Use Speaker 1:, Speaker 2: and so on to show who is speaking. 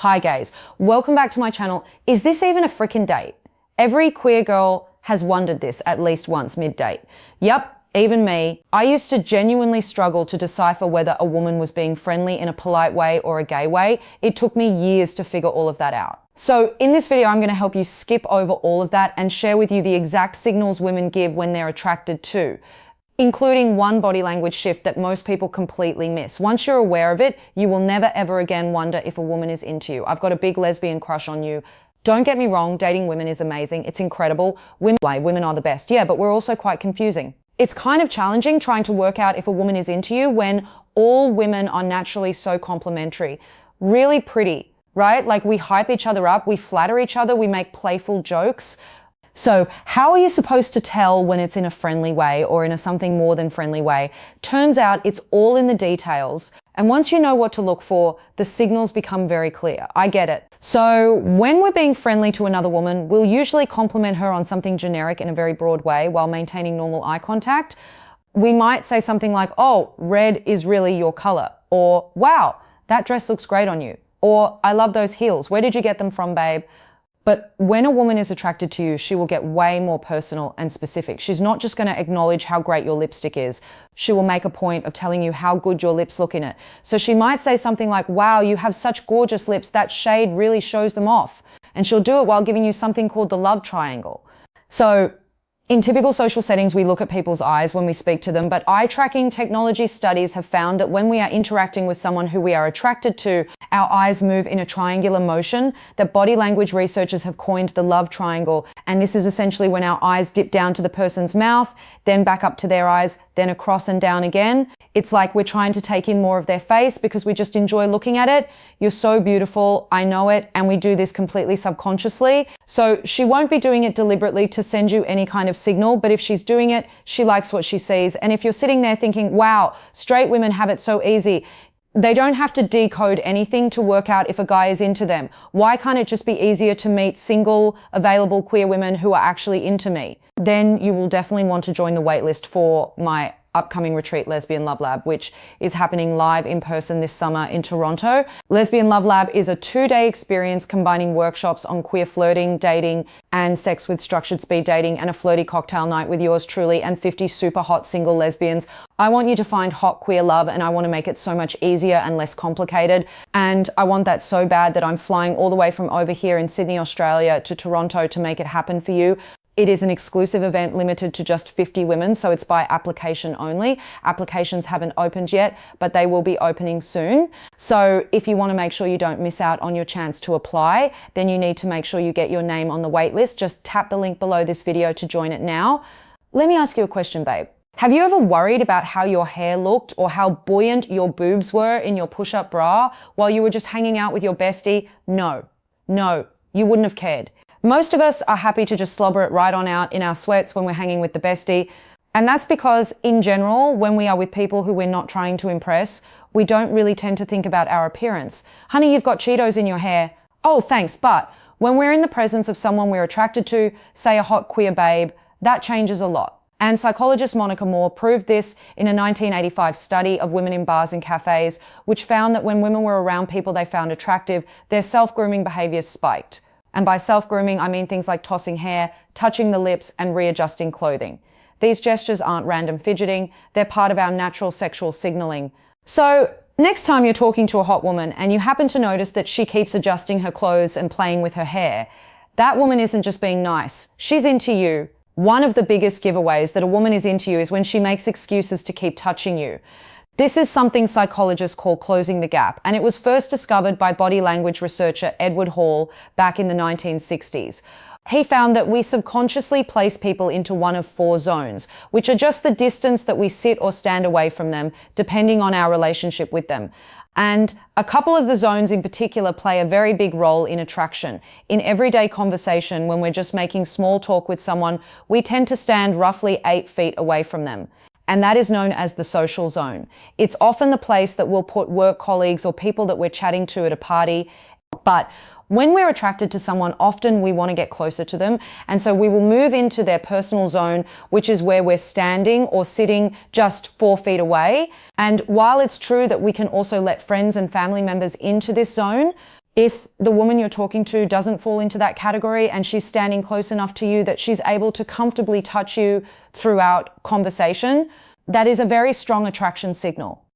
Speaker 1: Hi gays, welcome back to my channel. Is this even a freaking date? Every queer girl has wondered this at least once mid-date. Yep, even me. I used to genuinely struggle to decipher whether a woman was being friendly in a polite way or a gay way. It took me years to figure all of that out. So in this video, I'm going to help you skip over all of that and share with you the exact signals women give when they're attracted to, including one body language shift that most people completely miss. Once you're aware of it, you will never ever again wonder if a woman is into you. I've got a big lesbian crush on you. Don't get me wrong, dating women is amazing. It's incredible. Women are the best. Yeah, but we're also quite confusing. It's kind of challenging trying to work out if a woman is into you when all women are naturally so complimentary. Really pretty, right? Like we hype each other up, we flatter each other, we make playful jokes. So how are you supposed to tell when it's in a friendly way or in a something more than friendly way? Turns out it's all in the details. And once you know what to look for, the signals become very clear. I get it. So when we're being friendly to another woman, we'll usually compliment her on something generic in a very broad way while maintaining normal eye contact. We might say something like, "Oh, red is really your color," or "Wow, that dress looks great on you," or "I love those heels. Where did you get them from, babe?" But when a woman is attracted to you, she will get way more personal and specific. She's not just going to acknowledge how great your lipstick is. She will make a point of telling you how good your lips look in it. So she might say something like, "Wow, you have such gorgeous lips. That shade really shows them off." And she'll do it while giving you something called the love triangle. So in typical social settings, we look at people's eyes when we speak to them, but eye tracking technology studies have found that when we are interacting with someone who we are attracted to, our eyes move in a triangular motion that body language researchers have coined the love triangle. And this is essentially when our eyes dip down to the person's mouth, then back up to their eyes, then across and down again. It's like we're trying to take in more of their face because we just enjoy looking at it. "You're so beautiful, I know it," and we do this completely subconsciously. So she won't be doing it deliberately to send you any kind of signal, but if she's doing it, she likes what she sees. And if you're sitting there thinking, "Wow, straight women have it so easy," they don't have to decode anything to work out if a guy is into them. Why can't it just be easier to meet single, available queer women who are actually into me? Then you will definitely want to join the waitlist for my upcoming retreat, Lesbian Love Lab, which is happening live in person this summer in Toronto. Lesbian Love Lab is a 2-day experience combining workshops on queer flirting, dating, and sex with structured speed dating, and a flirty cocktail night with yours truly and 50 super hot single lesbians. I want you to find hot queer love, and I want to make it so much easier and less complicated. And I want that so bad that I'm flying all the way from over here in Sydney, Australia to Toronto to make it happen for you. It is an exclusive event limited to just 50 women, so it's by application only. Applications haven't opened yet, but they will be opening soon. So if you want to make sure you don't miss out on your chance to apply, then you need to make sure you get your name on the wait list. Just tap the link below this video to join it now. Let me ask you a question, babe. Have you ever worried about how your hair looked or how buoyant your boobs were in your push-up bra while you were just hanging out with your bestie? No, you wouldn't have cared. Most of us are happy to just slobber it right on out in our sweats when we're hanging with the bestie. And that's because, in general, when we are with people who we're not trying to impress, we don't really tend to think about our appearance. "Honey, you've got Cheetos in your hair." "Oh, thanks." But when we're in the presence of someone we're attracted to, say a hot queer babe, that changes a lot. And psychologist Monica Moore proved this in a 1985 study of women in bars and cafes, which found that when women were around people they found attractive, their self-grooming behaviors spiked. And by self-grooming, I mean things like tossing hair, touching the lips, and readjusting clothing. These gestures aren't random fidgeting, they're part of our natural sexual signaling. So next time you're talking to a hot woman and you happen to notice that she keeps adjusting her clothes and playing with her hair, that woman isn't just being nice, she's into you. One of the biggest giveaways that a woman is into you is when she makes excuses to keep touching you. This is something psychologists call closing the gap, and it was first discovered by body language researcher Edward Hall back in the 1960s. He found that we subconsciously place people into one of 4 zones, which are just the distance that we sit or stand away from them, depending on our relationship with them. And a couple of the zones in particular play a very big role in attraction. In everyday conversation, when we're just making small talk with someone, we tend to stand roughly 8 feet away from them. And that is known as the social zone. It's often the place that we'll put work colleagues or people that we're chatting to at a party. But when we're attracted to someone, often we want to get closer to them. And so we will move into their personal zone, which is where we're standing or sitting just 4 feet away. And while it's true that we can also let friends and family members into this zone, If the woman you're talking to doesn't fall into that category and she's standing close enough to you that she's able to comfortably touch you throughout conversation, that is a very strong attraction signal.